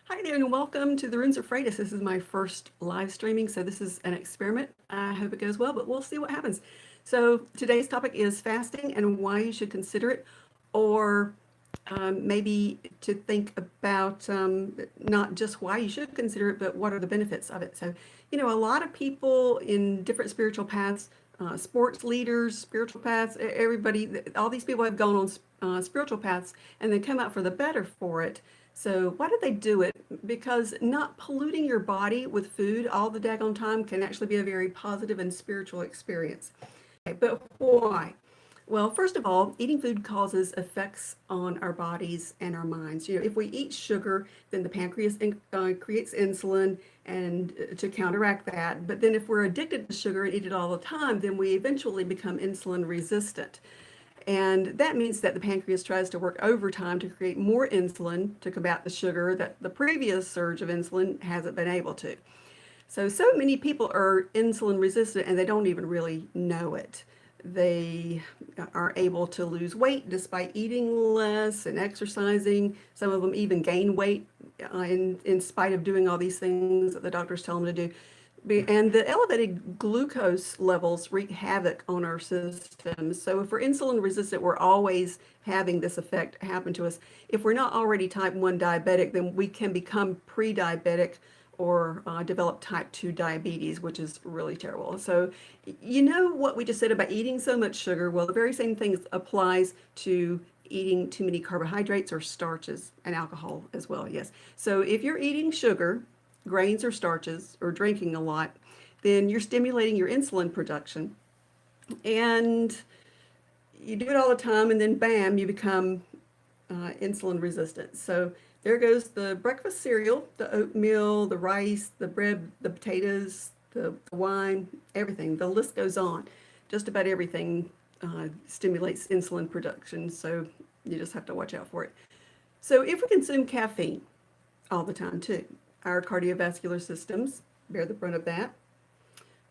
Hi there, and welcome to the Runes of Freitas. This is my first live streaming, so this is an experiment. I hope it goes well, but we'll see what happens. So today's topic is fasting and why you should consider it, or maybe to think about not just why you should consider it, but what are the benefits of it. So, a lot of people in different spiritual paths, sports leaders, spiritual paths, everybody, all these people have gone on spiritual paths and they come out for the better for it. So why did they do it? Because not polluting your body with food all the daggone time can actually be a very positive and spiritual experience. Okay, but why? Well, first of all, eating food causes effects on our bodies and our minds. If we eat sugar, then the pancreas creates insulin and to counteract that. But then if we're addicted to sugar and eat it all the time, then we eventually become insulin resistant. And that means that the pancreas tries to work overtime to create more insulin to combat the sugar that the previous surge of insulin hasn't been able to. So many people are insulin resistant and they don't even really know it. They are able to lose weight despite eating less and exercising. Some of them even gain weight in spite of doing all these things that the doctors tell them to do. And the elevated glucose levels wreak havoc on our systems. So if we're insulin resistant, we're always having this effect happen to us. If we're not already type 1 diabetic, then we can become pre-diabetic or develop type 2 diabetes, which is really terrible. So what we just said about eating so much sugar? Well, the very same thing applies to eating too many carbohydrates or starches and alcohol as well, yes. So if you're eating sugar, grains or starches, or drinking a lot, then you're stimulating your insulin production. And you do it all the time, and then bam, you become insulin resistant. So there goes the breakfast cereal, the oatmeal, the rice, the bread, the potatoes, the wine, everything. The list goes on. Just about everything stimulates insulin production, so you just have to watch out for it. So if we consume caffeine all the time too, our cardiovascular systems bear the brunt of that.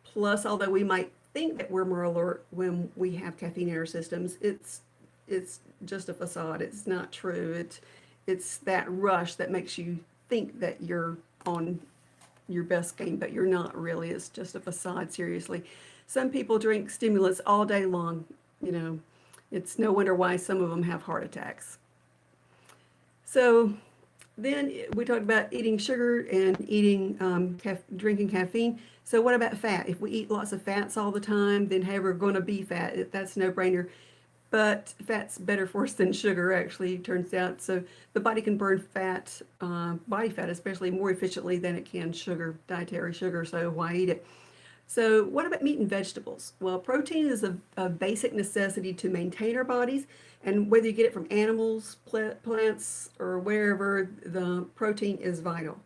Plus, although we might think that we're more alert when we have caffeine in our systems, it's just a facade. It's not true. It's that rush that makes you think that you're on your best game, but you're not really. It's just a facade, seriously. Some people drink stimulants all day long. It's no wonder why some of them have heart attacks. So then we talked about eating sugar and drinking caffeine. So what about fat? If we eat lots of fats all the time, then hey, we're going to be fat. That's no brainer. But fat's better for us than sugar, actually, turns out. So the body can burn fat, body fat especially, more efficiently than it can sugar, dietary sugar. So why eat it? So what about meat and vegetables? Well, protein is a basic necessity to maintain our bodies. And whether you get it from animals, plants, or wherever, the protein is vital.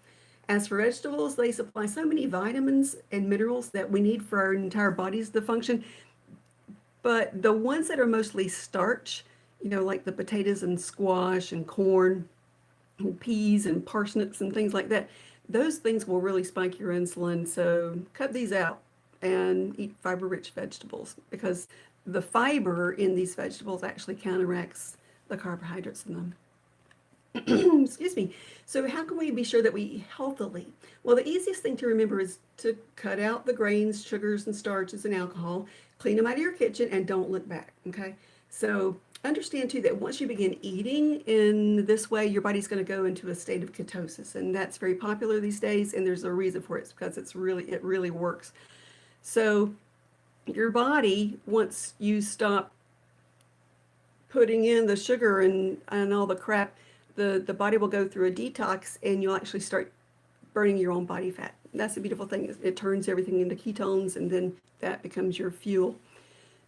As for vegetables, they supply so many vitamins and minerals that we need for our entire bodies to function. But the ones that are mostly starch, like the potatoes and squash and corn and peas and parsnips and things like that, those things will really spike your insulin. So cut these out and eat fiber-rich vegetables, because the fiber in these vegetables actually counteracts the carbohydrates in them. Excuse me. So how can we be sure that we eat healthily? Well, the easiest thing to remember is to cut out the grains, sugars, and starches and alcohol, clean them out of your kitchen, and don't look back, okay? So understand too that once you begin eating in this way, your body's going to go into a state of ketosis, and that's very popular these days, and there's a reason for it. It's because it really works. So your body, once you stop putting in the sugar and all the crap, the body will go through a detox, and you'll actually start burning your own body fat. That's the beautiful thing. It turns everything into ketones, and then that becomes your fuel.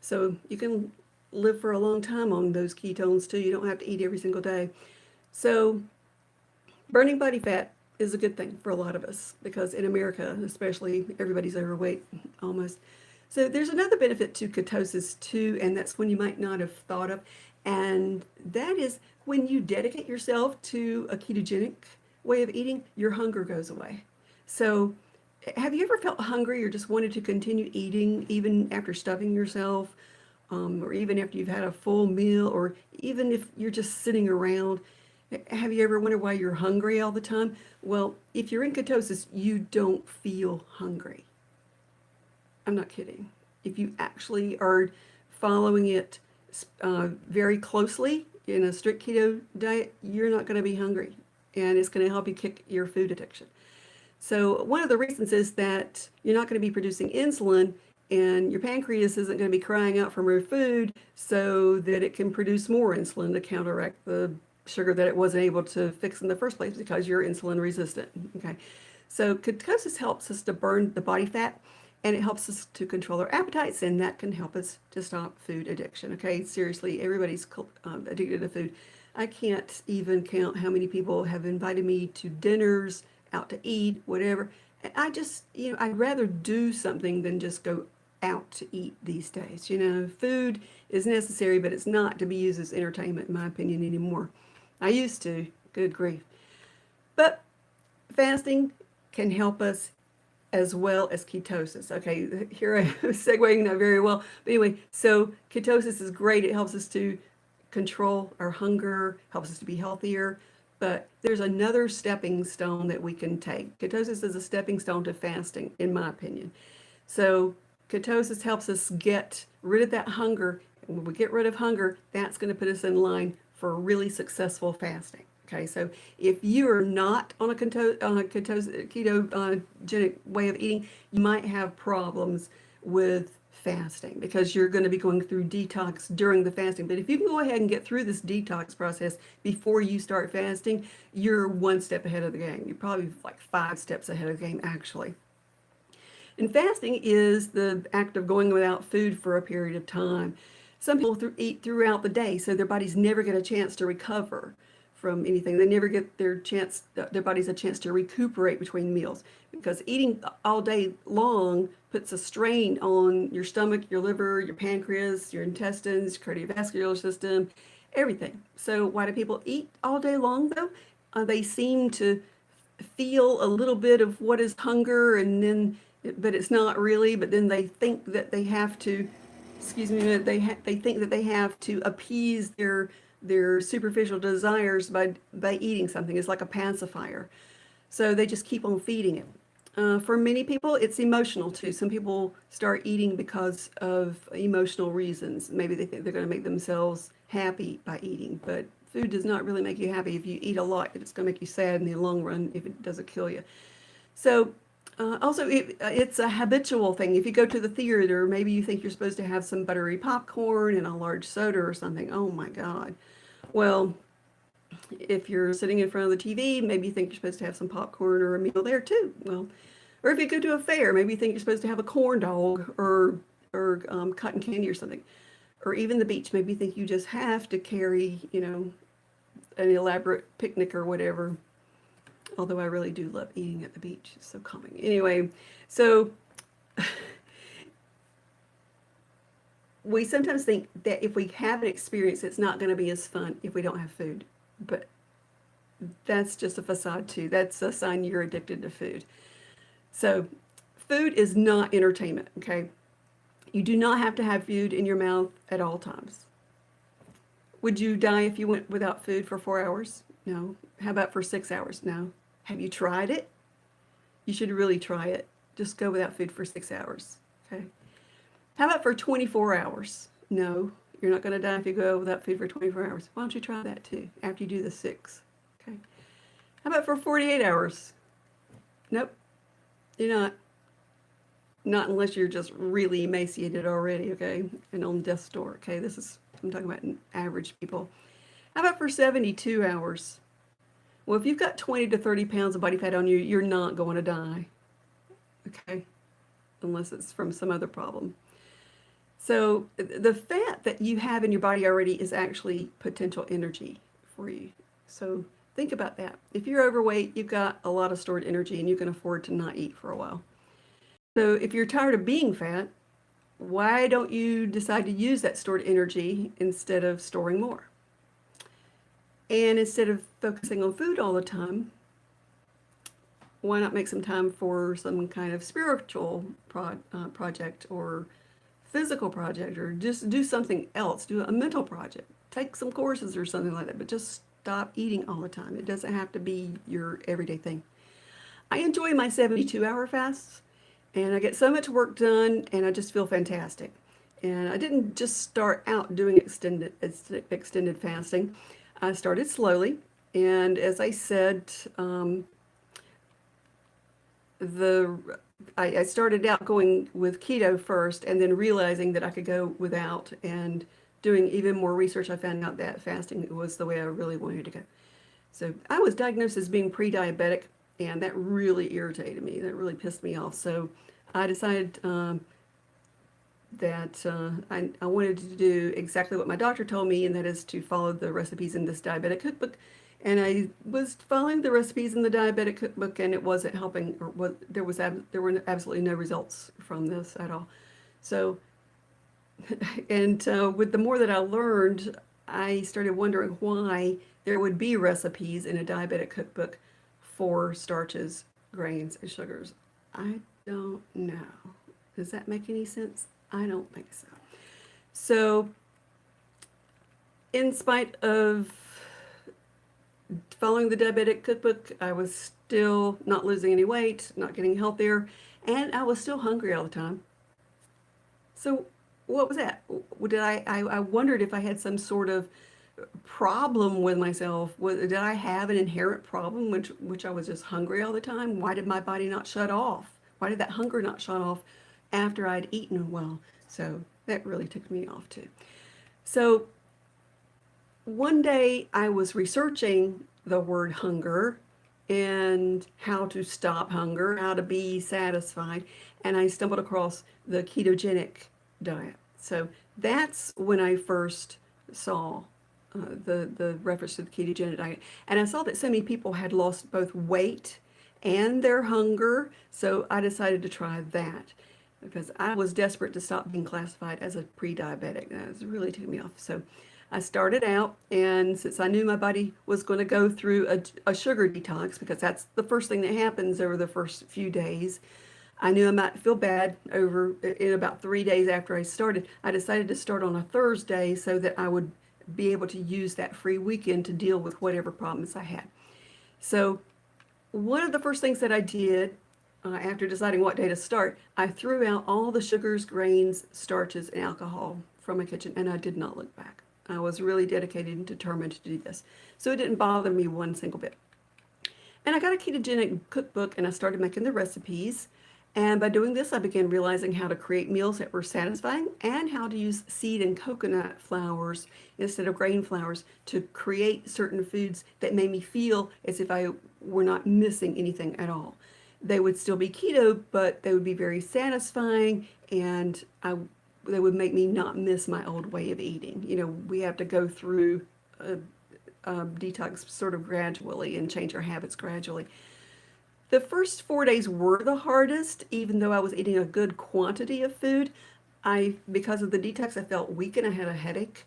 So you can live for a long time on those ketones too. You don't have to eat every single day. So burning body fat is a good thing for a lot of us, because in America, especially, everybody's overweight almost. So there's another benefit to ketosis too, and that's one you might not have thought of. And that is when you dedicate yourself to a ketogenic way of eating, your hunger goes away. So have you ever felt hungry or just wanted to continue eating even after stuffing yourself, or even after you've had a full meal, or even if you're just sitting around? Have you ever wondered why you're hungry all the time? Well, if you're in ketosis, you don't feel hungry. I'm not kidding. If you actually are following it very closely in a strict keto diet, you're not going to be hungry, and it's going to help you kick your food addiction. So one of the reasons is that you're not going to be producing insulin, and your pancreas isn't going to be crying out for more food so that it can produce more insulin to counteract the sugar that it wasn't able to fix in the first place because you're insulin resistant. Okay. So ketosis helps us to burn the body fat, and it helps us to control our appetites, and that can help us to stop food addiction. Okay, seriously, everybody's addicted to food. I can't even count how many people have invited me to dinners, out to eat, whatever. And I just, I'd rather do something than just go out to eat these days. Food is necessary, but it's not to be used as entertainment, in my opinion, anymore. I used to, good grief. But fasting can help us as well as ketosis. Okay, here I'm segueing that very well. But anyway, so ketosis is great. It helps us to control our hunger, helps us to be healthier. But there's another stepping stone that we can take. Ketosis is a stepping stone to fasting, in my opinion. So ketosis helps us get rid of that hunger. And when we get rid of hunger, that's going to put us in line for really successful fasting. Okay, so if you are not on a ketogenic way of eating, you might have problems with fasting because you're going to be going through detox during the fasting. But if you can go ahead and get through this detox process before you start fasting, you're one step ahead of the game. You're probably like 5 steps ahead of the game, actually. And fasting is the act of going without food for a period of time. Some people eat throughout the day, so their bodies never get a chance to recover from anything. They never get their bodies a chance to recuperate between meals, because eating all day long puts a strain on your stomach, your liver, your pancreas, your intestines, cardiovascular system, everything. So why do people eat all day long though? They seem to feel a little bit of what is hunger, and then, but it's not really, but then they think that they have to, they think that they have to appease their superficial desires by eating something. It's like a pacifier. So they just keep on feeding it. For many people, it's emotional too. Some people start eating because of emotional reasons. Maybe they think they're going to make themselves happy by eating, but food does not really make you happy. If you eat a lot, it's going to make you sad in the long run if it doesn't kill you. So also, it's a habitual thing. If you go to the theater, maybe you think you're supposed to have some buttery popcorn and a large soda or something. Oh my God. Well, if you're sitting in front of the TV, maybe you think you're supposed to have some popcorn or a meal there too. Well, or if you go to a fair, maybe you think you're supposed to have a corn dog or cotton candy or something. Or even the beach, maybe you think you just have to carry, an elaborate picnic or whatever. Although I really do love eating at the beach. It's so calming. Anyway, so we sometimes think that if we have an experience, it's not going to be as fun if we don't have food. But that's just a facade too. That's a sign you're addicted to food. So food is not entertainment, okay? You do not have to have food in your mouth at all times. Would you die if you went without food for 4 hours? No. How about for 6 hours? No. Have you tried it? You should really try it. Just go without food for 6 hours, okay? How about for 24 hours? No, you're not going to die if you go without food for 24 hours. Why don't you try that too after you do the 6, okay? How about for 48 hours? Nope, you're not. Not unless you're just really emaciated already, okay? And on death's door, okay? I'm talking about average people. How about for 72 hours? Well, if you've got 20 to 30 pounds of body fat on you, you're not going to die, okay? Unless it's from some other problem. So the fat that you have in your body already is actually potential energy for you. So think about that. If you're overweight, you've got a lot of stored energy and you can afford to not eat for a while. So if you're tired of being fat, why don't you decide to use that stored energy instead of storing more? And instead of focusing on food all the time, why not make some time for some kind of spiritual project or physical project, or just do something else, do a mental project, take some courses or something like that, but just stop eating all the time. It doesn't have to be your everyday thing. I enjoy my 72-hour fasts, and I get so much work done, and I just feel fantastic. And I didn't just start out doing extended fasting. I started slowly, and as I said, the I started out going with keto first, and then realizing that I could go without, and doing even more research, I found out that fasting was the way I really wanted to go. So I was diagnosed as being pre-diabetic, and that really irritated me. That really pissed me off. So I decided that I wanted to do exactly what my doctor told me, and that is to follow the recipes in this diabetic cookbook. And I was following the recipes in the diabetic cookbook, and it wasn't helping, or there were absolutely no results from this at all. So, and with the more that I learned, I started wondering why there would be recipes in a diabetic cookbook for starches, grains, and sugars. I don't know. Does that make any sense? I don't think so. So, in spite of following the diabetic cookbook, I was still not losing any weight, not getting healthier, and I was still hungry all the time. So, what was that? I wondered if I had some sort of problem with myself. Did I have an inherent problem, which I was just hungry all the time? Why did my body not shut off? Why did that hunger not shut off after I'd eaten well? So that really took me off too. So one day I was researching the word hunger and how to stop hunger, how to be satisfied, and I stumbled across the ketogenic diet. So that's when I first saw the reference to the ketogenic diet. And I saw that so many people had lost both weight and their hunger, so I decided to try that because I was desperate to stop being classified as a pre-diabetic. That was really took me off. So I started out, and since I knew my body was going to go through a sugar detox, because that's the first thing that happens over the first few days, I knew I might feel bad in about 3 days after I started. I decided to start on a Thursday so that I would be able to use that free weekend to deal with whatever problems I had. So one of the first things that I did after deciding what day to start, I threw out all the sugars, grains, starches, and alcohol from my kitchen, and I did not look back. I was really dedicated and determined to do this. So it didn't bother me one single bit. And I got a ketogenic cookbook, and I started making the recipes. And by doing this, I began realizing how to create meals that were satisfying and how to use seed and coconut flours instead of grain flours to create certain foods that made me feel as if I were not missing anything at all. They would still be keto, but they would be very satisfying, and they would make me not miss my old way of eating. You know, we have to go through a detox sort of gradually and change our habits gradually. The first 4 days were the hardest, even though I was eating a good quantity of food. Because of the detox, I felt weak and I had a headache.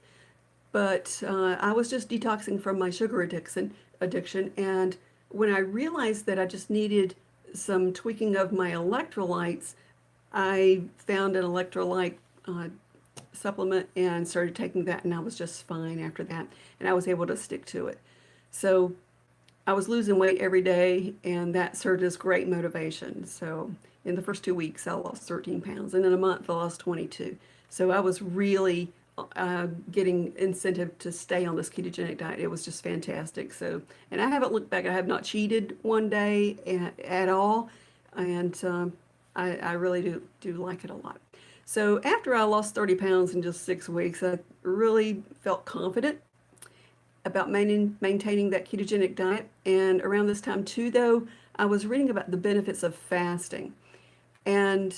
But I was just detoxing from my sugar addiction. And when I realized that I just needed some tweaking of my electrolytes, I found an electrolyte supplement and started taking that, and I was just fine after that. And I was able to stick to it. So I was losing weight every day, and that served as great motivation. So in the first 2 weeks, I lost 13 pounds, and in a month, I lost 22. So I was really getting incentive to stay on this ketogenic diet. It was just fantastic. So, and I haven't looked back. I have not cheated one day at all, and I really do like it a lot. So after I lost 30 pounds in just 6 weeks, I really felt confident about maintaining that ketogenic diet. And around this time too, though, I was reading about the benefits of fasting. And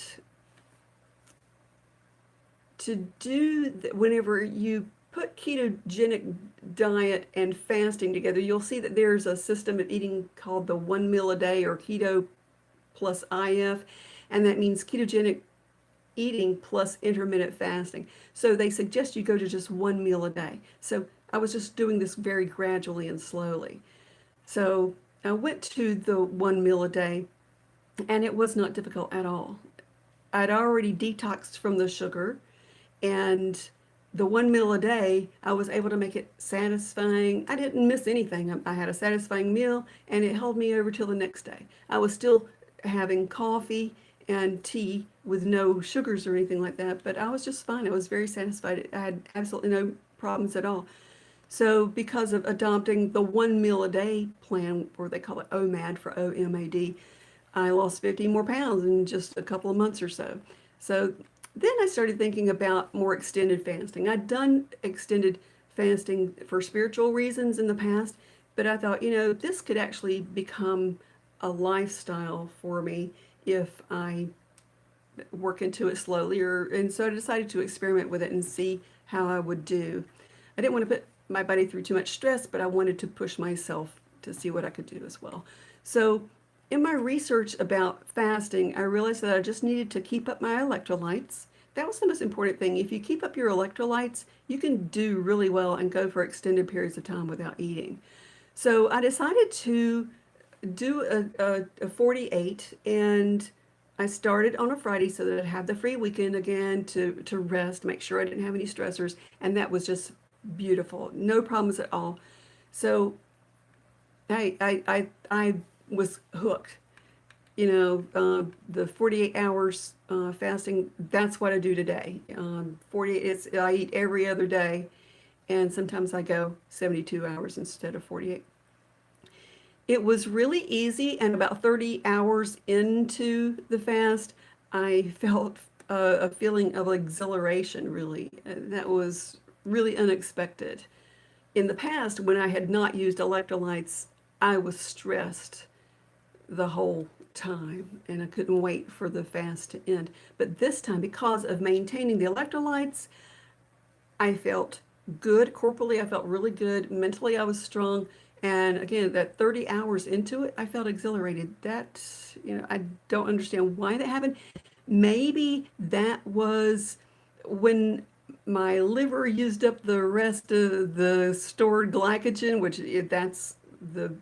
whenever you put ketogenic diet and fasting together, you'll see that there's a system of eating called the 1 meal a day, or keto plus IF. And that means ketogenic eating plus intermittent fasting. So they suggest you go to just 1 meal a day. So I was just doing this very gradually and slowly. So I went to the 1 meal a day, and it was not difficult at all. I'd already detoxed from the sugar, and the one meal a day, I was able to make it satisfying. I didn't miss anything. I had a satisfying meal and it held me over till the next day. I was still having coffee and tea with no sugars or anything like that, but I was just fine. I was very satisfied. I had absolutely no problems at all. So because of adopting the one meal a day plan, or they call it OMAD for OMAD, I lost 50 more pounds in just a couple of months or so. So then I started thinking about more extended fasting. I'd done extended fasting for spiritual reasons in the past, but I thought, this could actually become a lifestyle for me if I work into it slowly, and so I decided to experiment with it and see how I would do. I didn't want to put my body through too much stress, but I wanted to push myself to see what I could do as well. So in my research about fasting, I realized that I just needed to keep up my electrolytes. That was the most important thing. If you keep up your electrolytes, you can do really well and go for extended periods of time without eating. So I decided to do a 48, and I started on a Friday so that I'd have the free weekend again to rest, make sure I didn't have any stressors, and that was just beautiful. No problems at all. So I was hooked. The 48 hours fasting, that's what I do today. 48, I eat every other day, and sometimes I go 72 hours instead of 48. It was really easy, and about 30 hours into the fast, I felt a feeling of exhilaration, really. That was really unexpected. In the past, when I had not used electrolytes, I was stressed the whole time and I couldn't wait for the fast to end. But this time, because of maintaining the electrolytes, I felt good. Corporally, I felt really good. Mentally, I was strong. And again, that 30 hours into it, I felt exhilarated. That, I don't understand why that happened. Maybe that was when my liver used up the rest of the stored glycogen, which that's the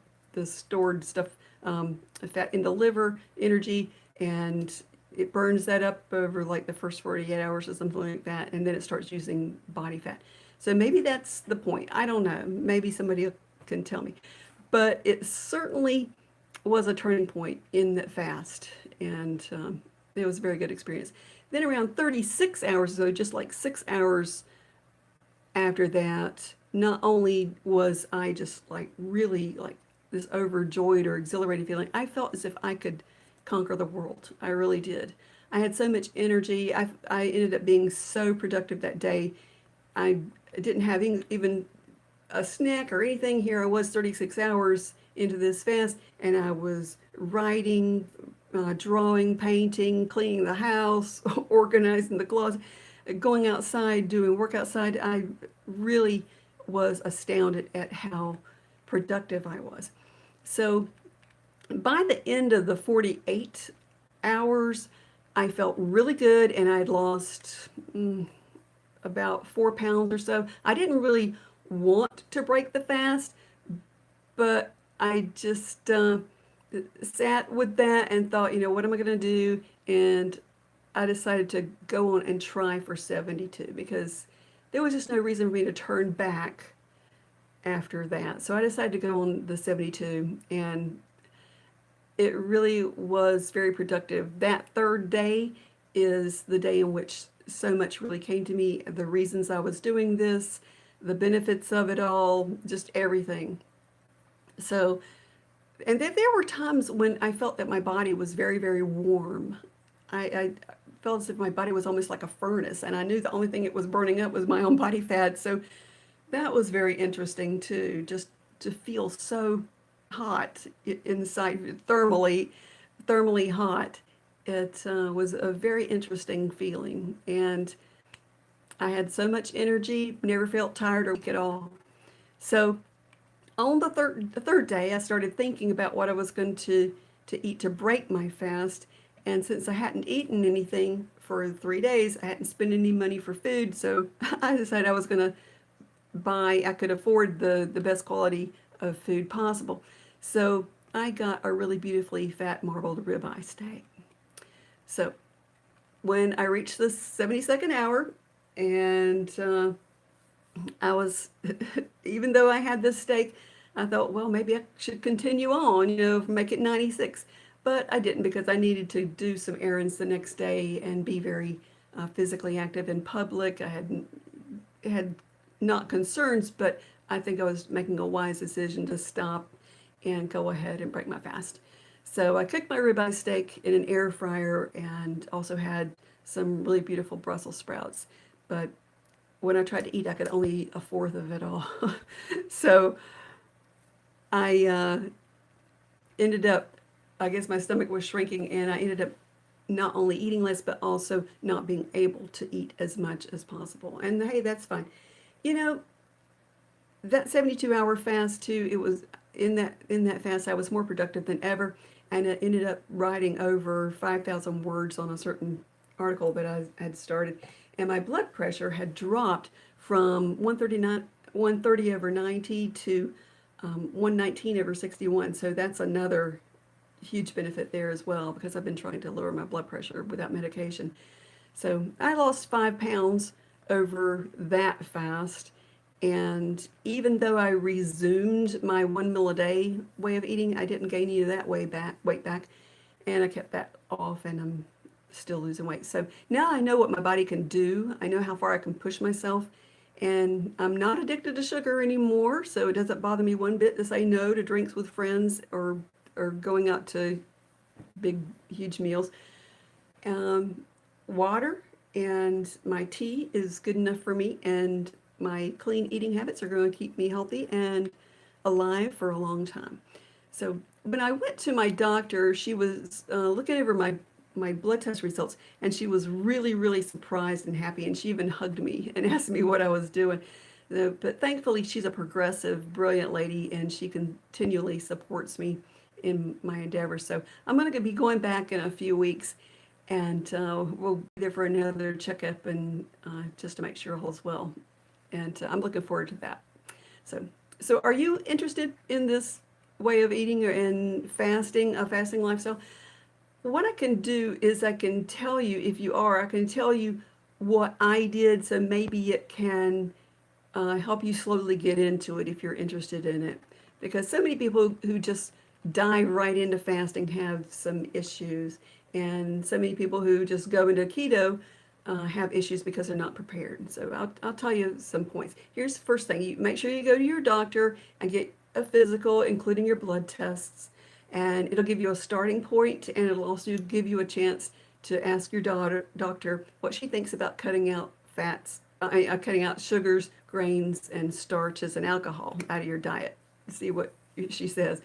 stored stuff, fat in the liver, energy, and it burns that up over like the first 48 hours or something like that, and then it starts using body fat. So maybe that's the point. I don't know. Maybe somebody can tell me. But it certainly was a turning point in that fast, and it was a very good experience. Then around 36 hours, so just like 6 hours after that, not only was I just like really like this overjoyed or exhilarated feeling, I felt as if I could conquer the world. I really did. I had so much energy. I ended up being so productive that day. I didn't have even a snack or anything. Here I was 36 hours into this fast, and I was writing, drawing, painting, cleaning the house, organizing the closet, going outside, doing work outside. I really was astounded at how productive I was. So by the end of the 48 hours, I felt really good, and I'd lost about 4 pounds or so. I didn't really want to break the fast, but I just sat with that and thought, what am I going to do? And I decided to go on and try for 72 because there was just no reason for me to turn back after that. So I decided to go on the 72, and it really was very productive. That third day is the day in which so much really came to me, the reasons I was doing this, the benefits of it all, just everything. So, and then there were times when I felt that my body was very, very warm. I felt as if my body was almost like a furnace, and I knew the only thing it was burning up was my own body fat. So that was very interesting too, just to feel so hot inside, thermally hot. It was a very interesting feeling, and I had so much energy, never felt tired or weak at all. So on the third day, I started thinking about what I was going to eat to break my fast. And since I hadn't eaten anything for 3 days, I hadn't spent any money for food. So I decided I was going to I could afford the best quality of food possible. So I got a really beautifully fat marbled ribeye steak. So when I reached the 72nd hour, and I was, even though I had this steak, I thought, well, maybe I should continue on, make it 96. But I didn't because I needed to do some errands the next day and be very physically active in public. I had not concerns, but I think I was making a wise decision to stop and go ahead and break my fast. So I cooked my ribeye steak in an air fryer and also had some really beautiful Brussels sprouts. But when I tried to eat, I could only eat a fourth of it all. So I ended up, I guess my stomach was shrinking, and I ended up not only eating less, but also not being able to eat as much as possible. And hey, that's fine. You know, that 72-hour fast too, it was in that fast I was more productive than ever, and I ended up writing over 5,000 words on a certain article that I had started, and my blood pressure had dropped from 130 over 90 to 119 over 61. So that's another huge benefit there as well, because I've been trying to lower my blood pressure without medication. So I lost 5 pounds over that fast. And even though I resumed my 1 meal a day way of eating, I didn't gain any of that weight back. And I kept that off, and I'm still losing weight. So now I know what my body can do. I know how far I can push myself. And I'm not addicted to sugar anymore. So it doesn't bother me one bit to say no to drinks with friends or going out to big, huge meals. Um, Water and my tea is good enough for me, and my clean eating habits are going to keep me healthy and alive for a long time. So when I went to my doctor, she was looking over my blood test results, and she was really, really surprised and happy, and she even hugged me and asked me what I was doing. But thankfully, she's a progressive, brilliant lady, and she continually supports me in my endeavors. So I'm going to be going back in a few weeks, and we'll be there for another checkup and just to make sure all's well. And I'm looking forward to that. So are you interested in this way of eating and fasting, a fasting lifestyle? What I can do is I can tell you, if you are, I can tell you what I did, so maybe it can help you slowly get into it if you're interested in it. Because so many people who just dive right into fasting have some issues, and so many people who just go into keto have issues because they're not prepared. So I'll tell you some points. Here's the first thing. You make sure you go to your doctor and get a physical, including your blood tests. And it'll give you a starting point, and it'll also give you a chance to ask your doctor what she thinks about cutting out fats, cutting out sugars, grains, and starches and alcohol out of your diet. See what she says.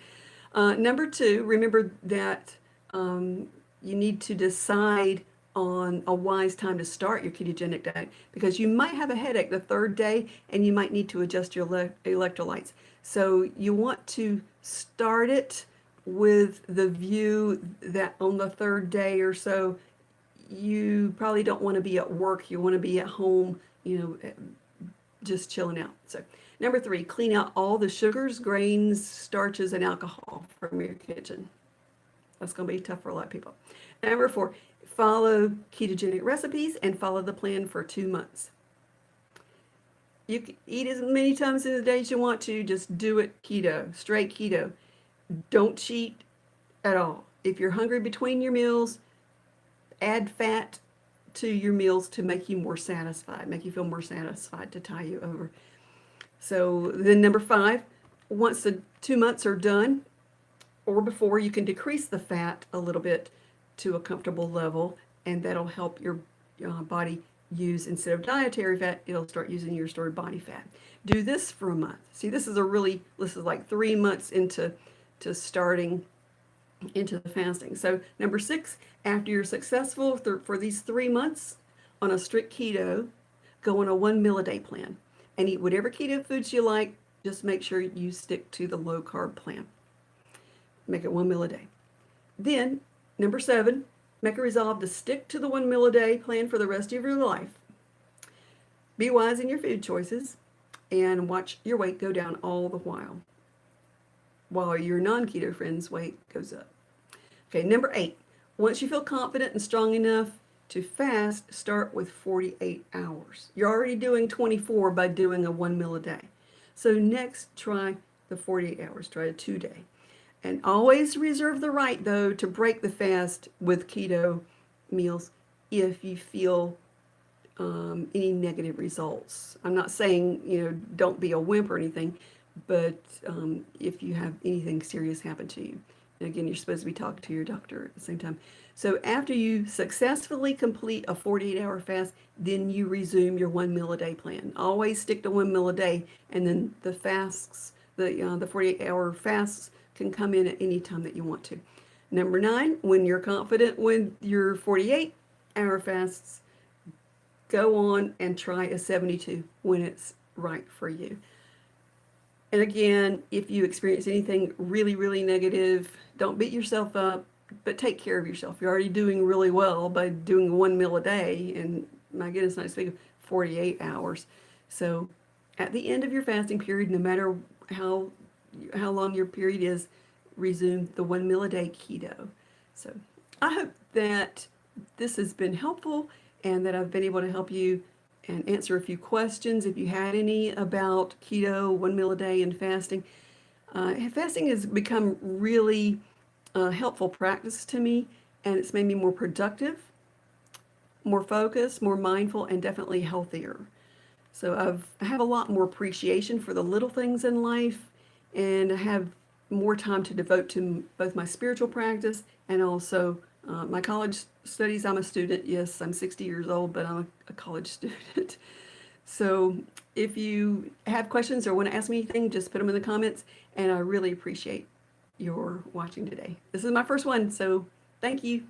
Number two, remember that you need to decide on a wise time to start your ketogenic diet, because you might have a headache the third day and you might need to adjust your electrolytes. So you want to start it with the view that on the third day or so, you probably don't want to be at work. You want to be at home, just chilling out. So number three, clean out all the sugars, grains, starches, and alcohol from your kitchen. That's going to be tough for a lot of people. Number four, follow ketogenic recipes and follow the plan for 2 months. You can eat as many times in the day as you want to. Just do it keto, straight keto. Don't cheat at all. If you're hungry between your meals, add fat to your meals to make you more satisfied, make you feel more satisfied, to tie you over. So then number five, once the 2 months are done or before, you can decrease the fat a little bit to a comfortable level, and that'll help your body use, instead of dietary fat, it'll start using your stored body fat. Do this for a month. See, this is like 3 months into starting into the fasting. So number six, after you're successful for these 3 months on a strict keto, go on a 1 meal a day plan and eat whatever keto foods you like. Just make sure you stick to the low carb plan. Make it 1 meal a day. Then number seven, make a resolve to stick to the 1 meal a day plan for the rest of your life. Be wise in your food choices and watch your weight go down all the while your non-keto friends' weight goes up. Okay, number eight, once you feel confident and strong enough to fast, start with 48 hours. You're already doing 24 by doing a 1 meal a day. So next, try the 48 hours, try a 2 day. And always reserve the right, though, to break the fast with keto meals if you feel any negative results. I'm not saying, don't be a wimp or anything, but if you have anything serious happen to you. And again, you're supposed to be talking to your doctor at the same time. So after you successfully complete a 48-hour fast, then you resume your 1 meal a day plan. Always stick to 1 meal a day, and then the fasts, the 48-hour fasts can come in at any time that you want to. Number 9, when you're confident with your 48-hour fasts, go on and try a 72 when it's right for you. And again, if you experience anything really, really negative, don't beat yourself up, but take care of yourself. You're already doing really well by doing 1 meal a day, and my goodness, not to speak of 48 hours. So at the end of your fasting period, no matter how long your period is, resume the 1 meal a day keto. So I hope that this has been helpful and that I've been able to help you and answer a few questions if you had any about keto, 1 meal a day, and fasting. Fasting has become really helpful practice to me, and it's made me more productive, more focused, more mindful, and definitely healthier. So I have a lot more appreciation for the little things in life, and I have more time to devote to both my spiritual practice and also my college studies. I'm a student. Yes, I'm 60 years old, but I'm a college student. So if you have questions or want to ask me anything, just put them in the comments, and I really appreciate your watching today. This is my first one, so thank you.